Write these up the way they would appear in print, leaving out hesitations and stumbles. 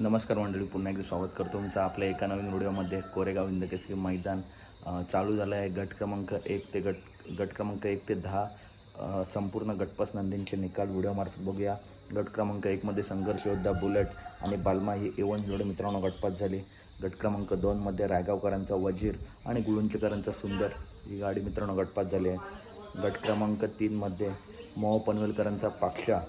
नमस्कार मंडळी, पुन्हा एकदा स्वागत करतो तुमचं आपल्या एका नवीन व्हिडिओमध्ये. कोरेगाव हिंदकेसरी मैदान चालू झालं आहे. गट क्रमांक 1 ते गट क्रमांक 1 ते 10 संपूर्ण गटपास नंदींचे निकाल व्हिडिओमार्फत बघूया. गट क्रमांक 1मध्ये संघर्ष योद्धा बुलेट आणि बालमा ही A1 जोडी मित्रांनो गटपास झाली. गट क्रमांक 2मध्ये रायगावकरांचा वजीर आणि गुळुंचकरांचा सुंदर ही गाडी मित्रांनो गटपास झाली आहे. गट क्रमांक 3मध्ये मोह पनवेलकरांचा पाक्षा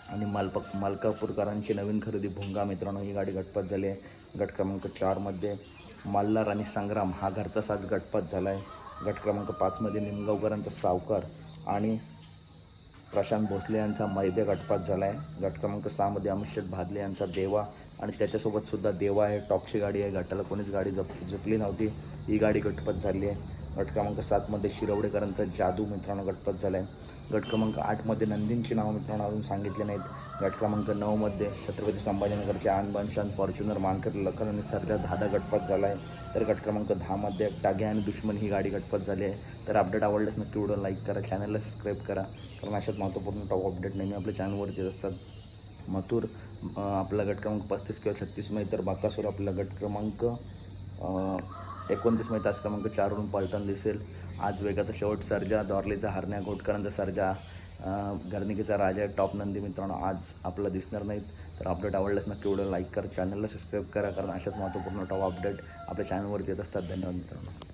आणि मालकापूरकरांची नवीन खरेदी भुंगा मित्रांनो ही गाडी गटपास झाली आहे. गट क्रमांक 4मध्ये मल्हार आणि संग्राम हा घरचा साज गटपास झाला आहे. गट क्रमांक 5मध्ये निमगावकरांचा सावकार आणि प्रशांत भोसले यांचा मैबे गटपास झाला आहे. गट क्रमांक 6मध्ये अमितशेठ भादले यांचा देवा आणि त्याच्यासोबतसुद्धा देवा आहे. टॉपची गाडी आहे. गटाला कोणीच गाडी जपली नव्हती, ही गाडी गटपास झाली आहे. गट क्रमांक 7मध्ये शिरवडेकरांचा जादू मित्रांनो गटपास झाला आहे. गट क्रमांक 8मध्ये नंदींची नावं मित्रांनो अजून सांगितले नाहीत. गट क्रमांक 9मध्ये छत्रपती संभाजीनगरचे आनबानशान फॉर्च्युनर मानकर लखन आणि सरजा धादा गटपास झाला आहे. तर गट क्रमांक 10मध्ये टाग्या आणि दुश्मन ही गाडी गटपास झाली आहे. तर अपडेट आवडल्यास नक्की व्हिडिओ लाईक करा, चॅनलला सबस्क्राईब करा, कारण अशाच महत्त्वपूर्ण टॉप अपडेट नेहमी आपल्या चॅनलवरती येत असतात. मथुर आपला गट क्रमांक 35 किंवा 36मध्ये, तर बाकासूर आपला गट क्रमांक 29मध्ये तास क्रमांक 4वरून पलटण दिसेल. आज वेगाचा शेवट सर्जा, दॉर्लीचा हरण्या, घोटकरांचा सर्जा, घरणिकेचा राजा, टॉप नंदी मित्रांनो आज आपला दिसणार नाहीत. तर अपडेट आवडल्यास नक्की व्हिडिओ लाईक करा, चॅनलला सबस्क्राईब करा, कारण अशाच महत्त्वपूर्ण टॉप अपडेट आपल्या चॅनलवरती येत असतात. धन्यवाद मित्रांनो.